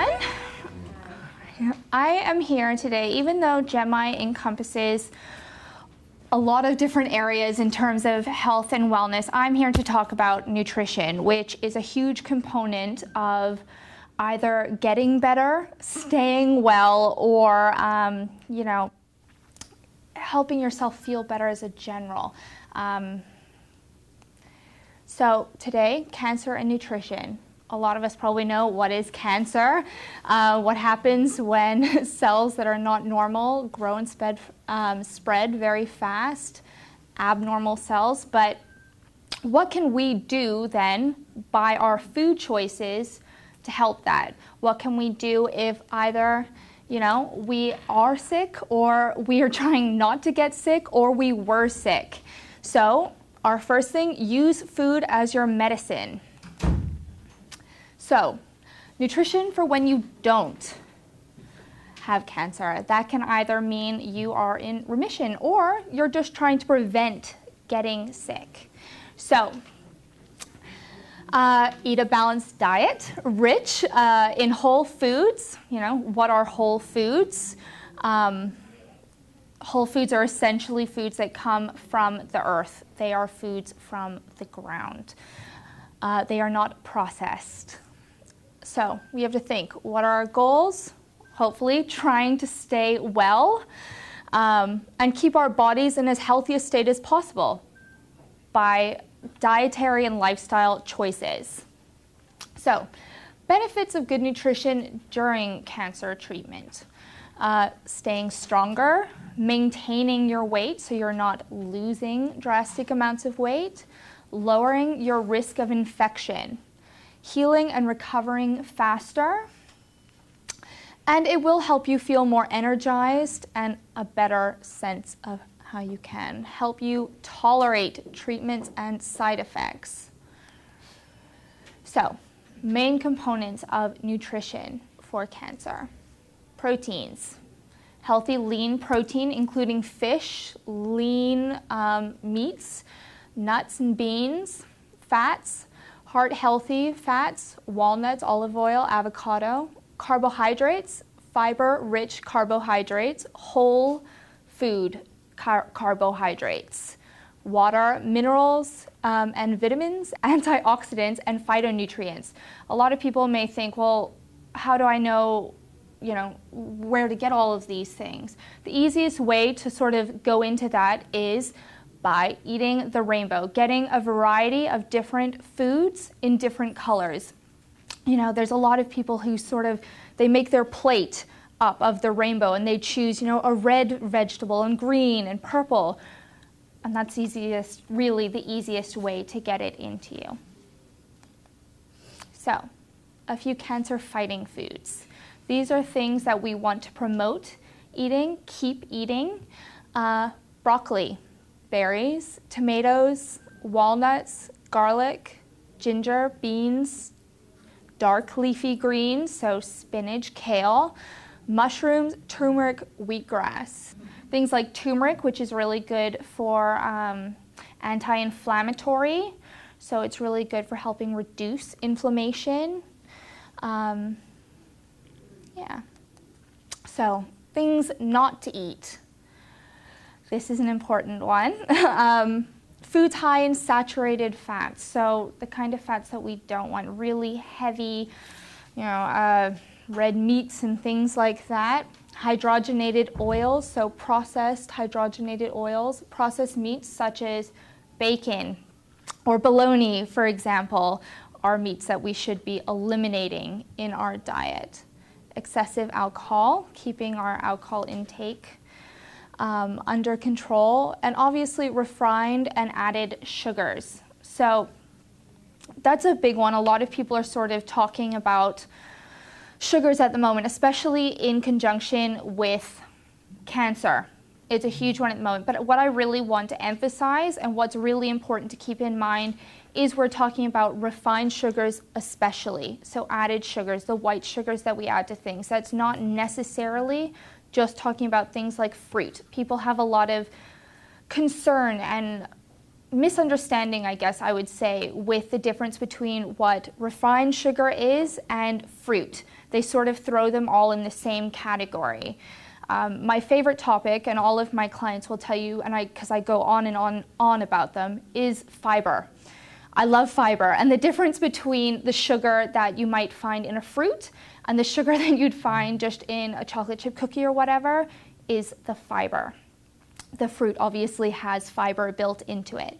everyone. I am here today, even though Jemi encompasses a lot of different areas in terms of health and wellness, I'm here to talk about nutrition, which is a huge component of either getting better, staying well, or, helping yourself feel better as a general. So today, cancer and nutrition. A lot of us probably know what is cancer, what happens when cells that are not normal grow and spread very fast, abnormal cells. But what can we do then by our food choices to help that? What can we do if either we are sick, or we are trying not to get sick, or we were sick? So our first thing, use food as your medicine. So, nutrition for when you don't have cancer. That can either mean you are in remission or you're just trying to prevent getting sick. So, eat a balanced diet, rich in whole foods. What are whole foods? Whole foods are essentially foods that come from the earth. They are foods from the ground. They are not processed. So we have to think, what are our goals? Hopefully trying to stay well and keep our bodies in as healthy a state as possible by dietary and lifestyle choices. So, benefits of good nutrition during cancer treatment. Staying stronger, maintaining your weight so you're not losing drastic amounts of weight, lowering your risk of infection, healing and recovering faster, and it will help you feel more energized and a better sense of how you can help you tolerate treatments and side effects. So, main components of nutrition for cancer. Proteins. Healthy lean protein, including fish, lean meats, nuts and beans, fats, heart-healthy fats, walnuts, olive oil, avocado, carbohydrates, fiber-rich carbohydrates, whole food carbohydrates, water, minerals, and vitamins, antioxidants, and phytonutrients. A lot of people may think, well, how do I know where to get all of these things? The easiest way to sort of go into that is by eating the rainbow, getting a variety of different foods in different colors. There's a lot of people who they make their plate up of the rainbow and they choose, a red vegetable and green and purple. And that's really the easiest way to get it into you. So, a few cancer-fighting foods. These are things that we want to promote eating, keep eating. Broccoli, berries, tomatoes, walnuts, garlic, ginger, beans, dark leafy greens, so spinach, kale, mushrooms, turmeric, wheatgrass. Things like turmeric, which is really good for anti-inflammatory, so it's really good for helping reduce inflammation. So things not to eat. This is an important one. Foods high in saturated fats, so the kind of fats that we don't want, really heavy, red meats and things like that. Hydrogenated oils, so processed hydrogenated oils. Processed meats such as bacon or bologna, for example, are meats that we should be eliminating in our diet. Excessive alcohol, keeping our alcohol intake under control, and obviously refined and added sugars. So that's a big one. A lot of people are sort of talking about sugars at the moment, especially in conjunction with cancer. It's a huge one at the moment. But what I really want to emphasize and what's really important to keep in mind is we're talking about refined sugars especially. So added sugars, the white sugars that we add to things. That's not necessarily just talking about things like fruit. People have a lot of concern and misunderstanding, I guess I would say, with the difference between what refined sugar is and fruit. They sort of throw them all in the same category. My favorite topic, and all of my clients will tell you, and because I go on and on about them, is fiber. I love fiber, and the difference between the sugar that you might find in a fruit and the sugar that you'd find just in a chocolate chip cookie or whatever is the fiber. The fruit obviously has fiber built into it.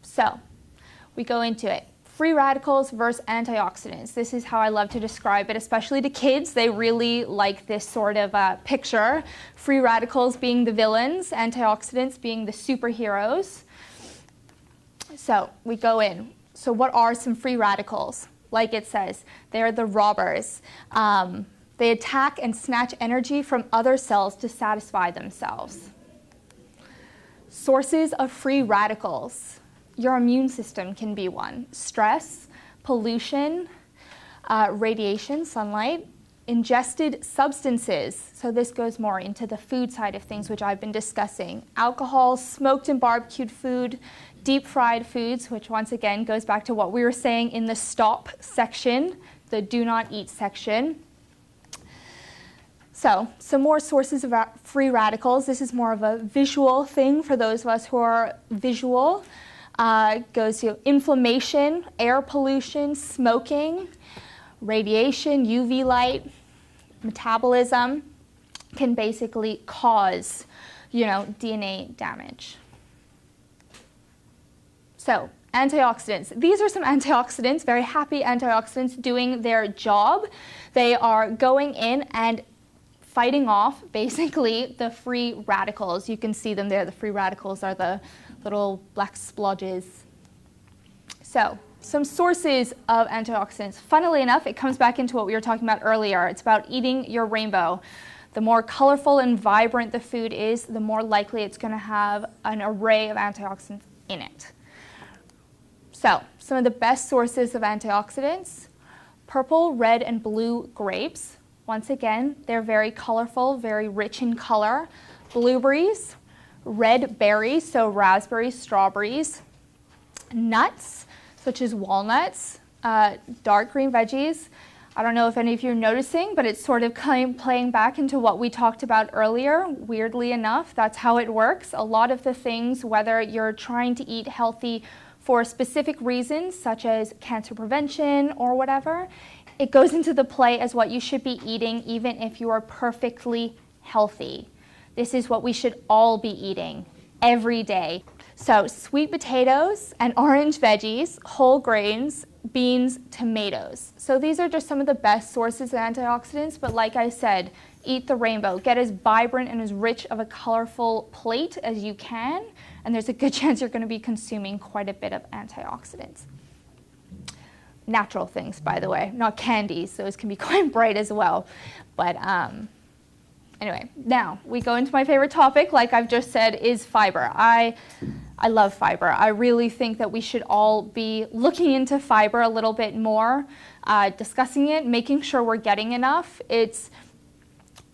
So we go into it. Free radicals versus antioxidants. This is how I love to describe it, especially to kids. They really like this sort of picture. Free radicals being the villains, antioxidants being the superheroes. So we go in. So what are some free radicals? Like it says, they're the robbers. They attack and snatch energy from other cells to satisfy themselves. Sources of free radicals. Your immune system can be one. Stress, pollution, radiation, sunlight, ingested substances. So this goes more into the food side of things, which I've been discussing. Alcohol, smoked and barbecued food, deep fried foods, which once again goes back to what we were saying in the stop section, the do not eat section. So, some more sources of free radicals. This is more of a visual thing for those of us who are visual. Goes to inflammation, air pollution, smoking, radiation, UV light, metabolism can basically cause, DNA damage. So, antioxidants. These are some antioxidants, very happy antioxidants doing their job. They are going in and fighting off basically the free radicals. You can see them there. The free radicals are the little black splodges. So, some sources of antioxidants. Funnily enough, it comes back into what we were talking about earlier. It's about eating your rainbow. The more colorful and vibrant the food is, the more likely it's going to have an array of antioxidants in it. So, some of the best sources of antioxidants: purple, red, and blue grapes. Once again, they're very colorful, very rich in color. Blueberries, red berries, so raspberries, strawberries, nuts, such as walnuts, dark green veggies. I don't know if any of you are noticing, but it's sort of playing back into what we talked about earlier. Weirdly enough, that's how it works. A lot of the things, whether you're trying to eat healthy for specific reasons, such as cancer prevention or whatever, it goes into the play as what you should be eating even if you are perfectly healthy. This is what we should all be eating every day. So sweet potatoes and orange veggies, whole grains, beans, tomatoes. So these are just some of the best sources of antioxidants, but like I said, eat the rainbow. Get as vibrant and as rich of a colorful plate as you can, and there's a good chance you're going to be consuming quite a bit of antioxidants. Natural things, by the way, not candies. Those can be quite bright as well. But anyway, now we go into my favorite topic, like I've just said, is fiber. I love fiber. I really think that we should all be looking into fiber a little bit more, discussing it, making sure we're getting enough. It's,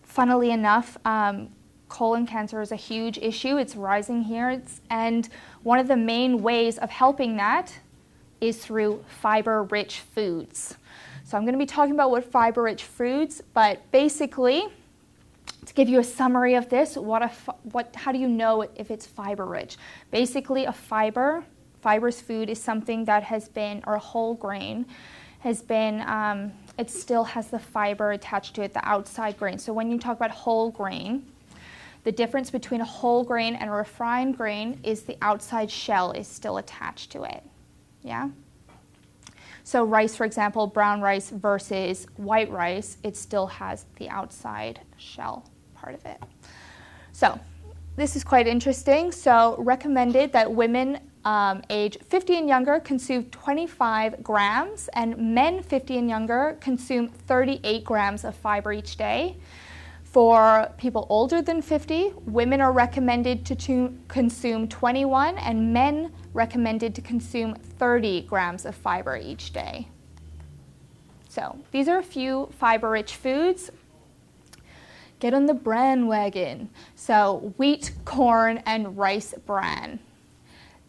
funnily enough, colon cancer is a huge issue. It's rising here. And one of the main ways of helping that is through fiber-rich foods. So I'm going to be talking about what fiber-rich foods, but basically, to give you a summary of this, how do you know if it's fiber-rich? Basically, fibrous food is something that has been, or a whole grain, has been, it still has the fiber attached to it, the outside grain. So when you talk about whole grain, the difference between a whole grain and a refined grain is the outside shell is still attached to it. Yeah? So rice, for example, brown rice versus white rice, it still has the outside shell part of it. So this is quite interesting. So recommended that women age 50 and younger consume 25 grams, and men 50 and younger consume 38 grams of fiber each day. For people older than 50, women are recommended to consume 21, and men recommended to consume 30 grams of fiber each day. So these are a few fiber-rich foods. Get on the bran wagon. So wheat, corn, and rice bran.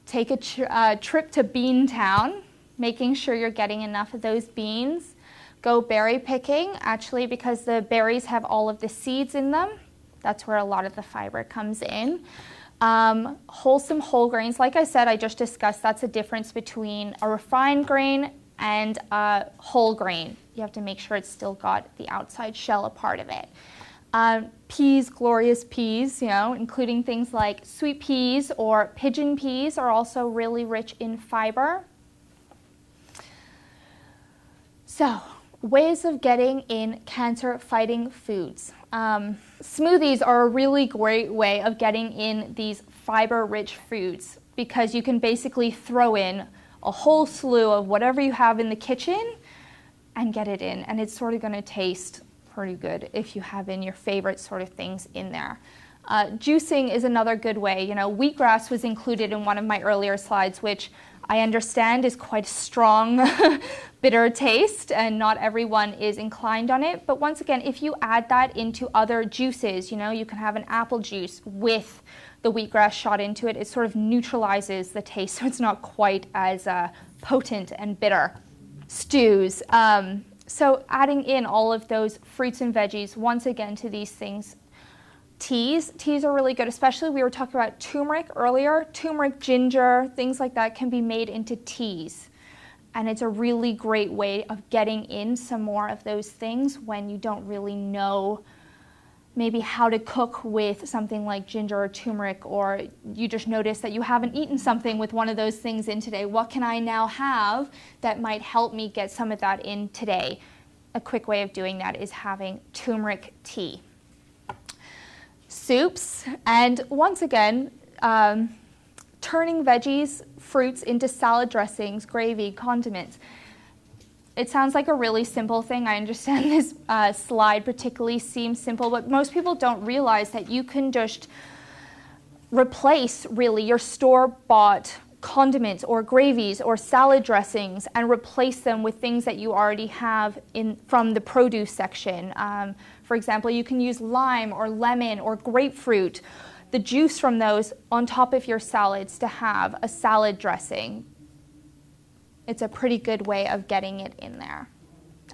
Take a trip to Bean Town, making sure you're getting enough of those beans. Go berry picking, actually, because the berries have all of the seeds in them. That's where a lot of the fiber comes in. Wholesome whole grains, like I said, I just discussed, that's a difference between a refined grain and a whole grain. You have to make sure it's still got the outside shell a part of it. Peas, glorious peas, including things like sweet peas or pigeon peas are also really rich in fiber. So, ways of getting in cancer-fighting foods. Smoothies are a really great way of getting in these fiber-rich foods because you can basically throw in a whole slew of whatever you have in the kitchen and get it in. And it's sort of going to taste pretty good if you have in your favorite sort of things in there. Juicing is another good way. Wheatgrass was included in one of my earlier slides, which I understand is quite strong, bitter taste, and not everyone is inclined on it. But once again, if you add that into other juices, you can have an apple juice with the wheatgrass shot into it. It sort of neutralizes the taste, so it's not quite as potent and bitter. Stews. So adding in all of those fruits and veggies, once again, to these things. Teas are really good, especially we were talking about turmeric earlier. Turmeric, ginger, things like that can be made into teas. And it's a really great way of getting in some more of those things when you don't really know maybe how to cook with something like ginger or turmeric, or you just notice that you haven't eaten something with one of those things in today. What can I now have that might help me get some of that in today? A quick way of doing that is having turmeric tea. Soups, and once again, turning veggies, fruits into salad dressings, gravy, condiments. It sounds like a really simple thing. I understand this slide particularly seems simple, but most people don't realize that you can just replace really your store-bought condiments or gravies or salad dressings and replace them with things that you already have from the produce section. For example, you can use lime or lemon or grapefruit, the juice from those on top of your salads to have a salad dressing. It's a pretty good way of getting it in there.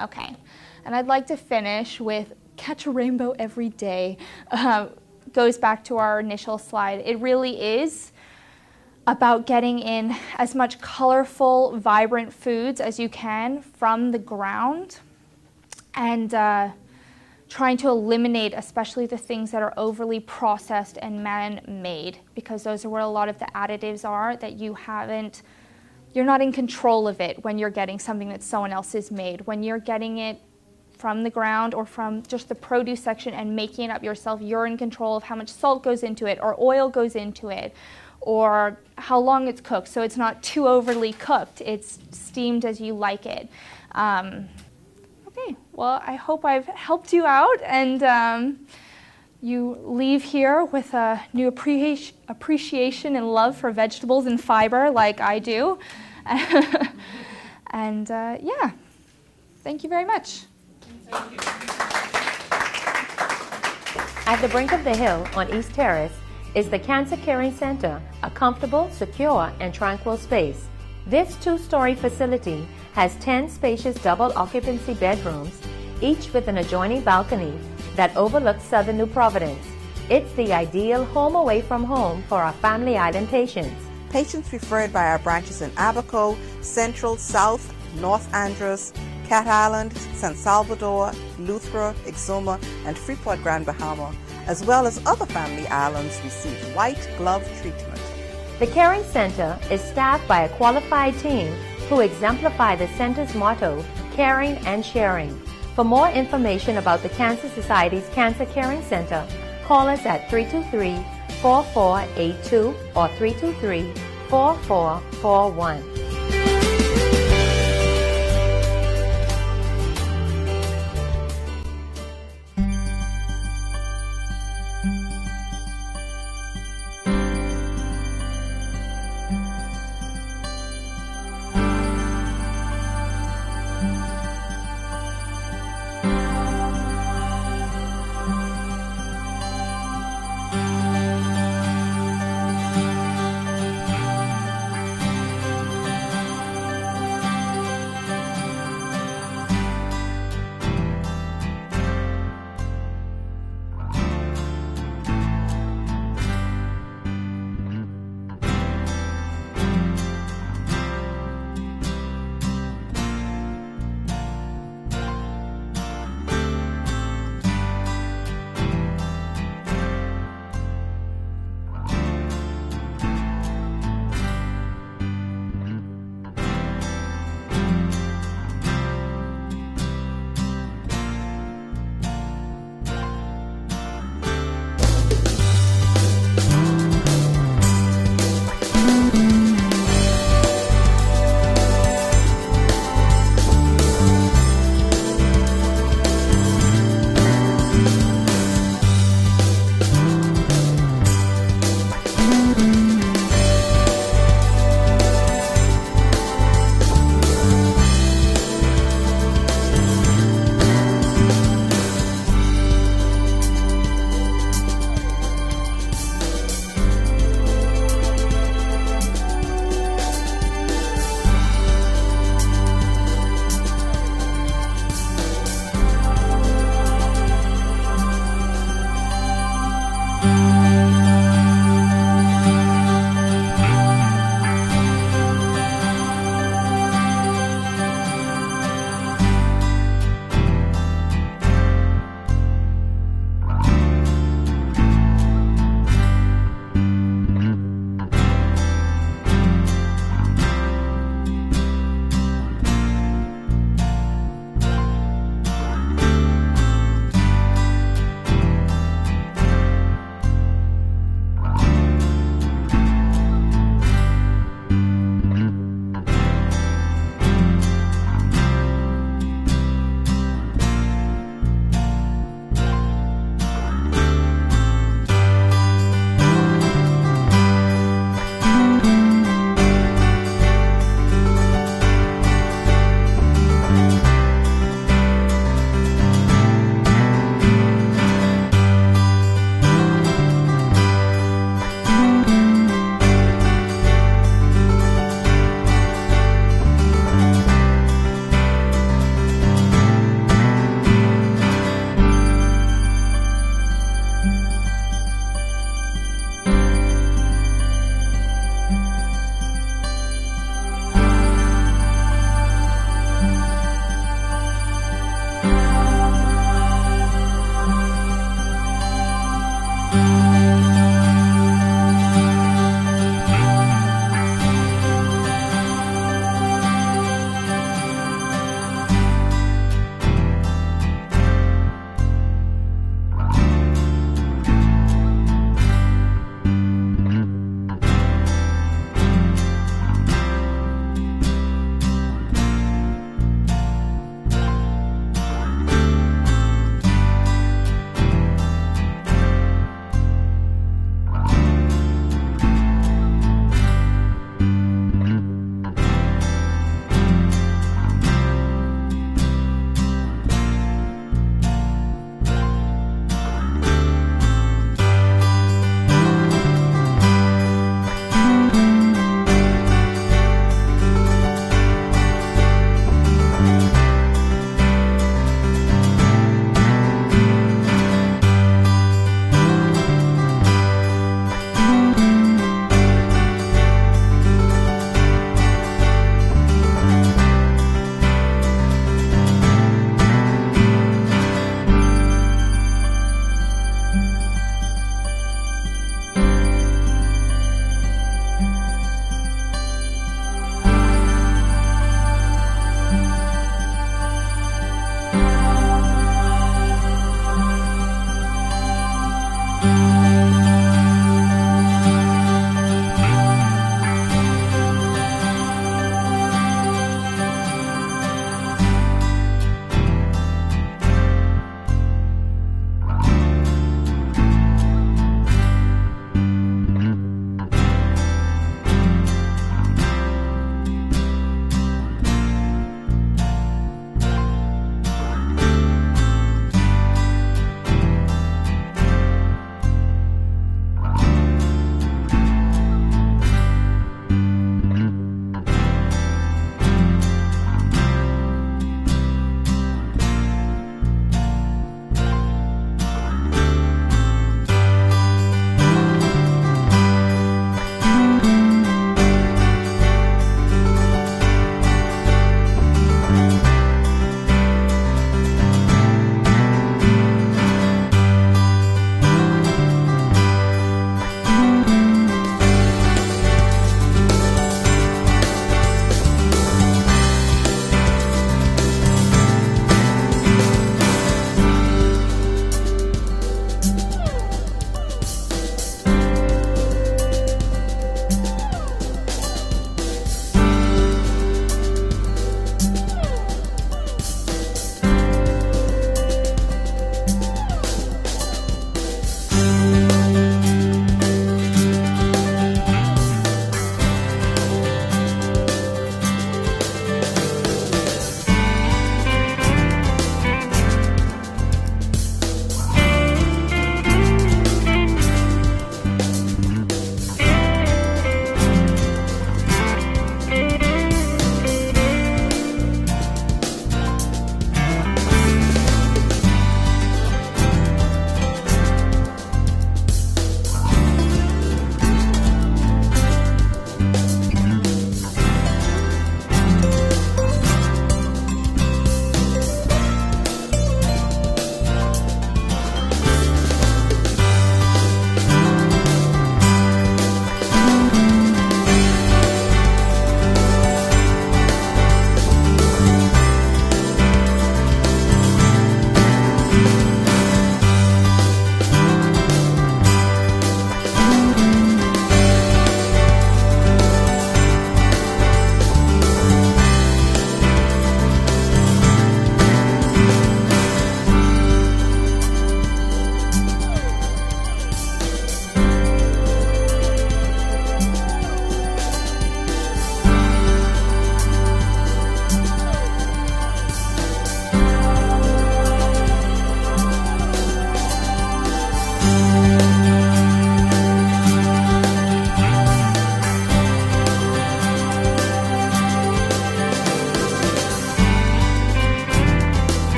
Okay, and I'd like to finish with catch a rainbow every day. Goes back to our initial slide. It really is about getting in as much colorful, vibrant foods as you can from the ground and trying to eliminate especially the things that are overly processed and man-made, because those are where a lot of the additives are that you're not in control of it when you're getting something that someone else has made. When you're getting it from the ground or from just the produce section and making it up yourself, you're in control of how much salt goes into it or oil goes into it or how long it's cooked, so it's not too overly cooked. It's steamed as you like it. Okay, well, I hope I've helped you out and you leave here with a new appreciation and love for vegetables and fiber like I do. And yeah, thank you very much. Thank you. At the brink of the hill on East Terrace is the Cancer Caring Center, a comfortable, secure, and tranquil space. This two-story facility has 10 spacious double-occupancy bedrooms, each with an adjoining balcony that overlooks southern New Providence. It's the ideal home away from home for our Family Island patients. Patients referred by our branches in Abaco, Central, South, North Andros, Cat Island, San Salvador, Luthra, Exuma, and Freeport Grand Bahama, as well as other family islands, receive white glove treatment. The Caring Center is staffed by a qualified team who exemplify the center's motto, caring and sharing. For more information about the Cancer Society's Cancer Caring Center, call us at 323-4482 or 323-4441.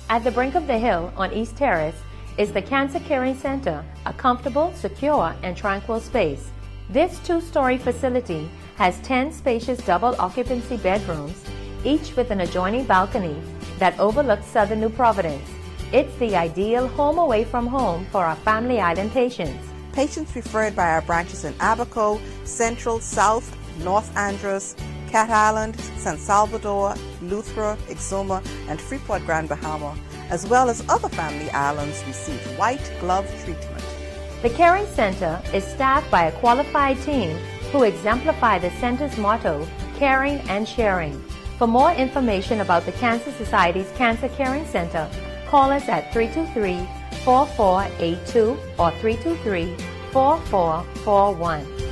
At the brink of the hill on East Terrace is the Cancer Caring Center, a comfortable, secure, and tranquil space. This two-story facility has 10 spacious double occupancy bedrooms, each with an adjoining balcony that overlooks southern New Providence. It's the ideal home away from home for our Family Island patients. Patients referred by our branches in Abaco, Central, South, North Andros, Cat Island, San Salvador, Luthra, Exuma, and Freeport Grand Bahama, as well as other Family Islands, receive white glove treatment. The Caring Center is staffed by a qualified team who exemplify the center's motto, caring and sharing. For more information about the Cancer Society's Cancer Caring Center, call us at 323-4482 or 323-4441.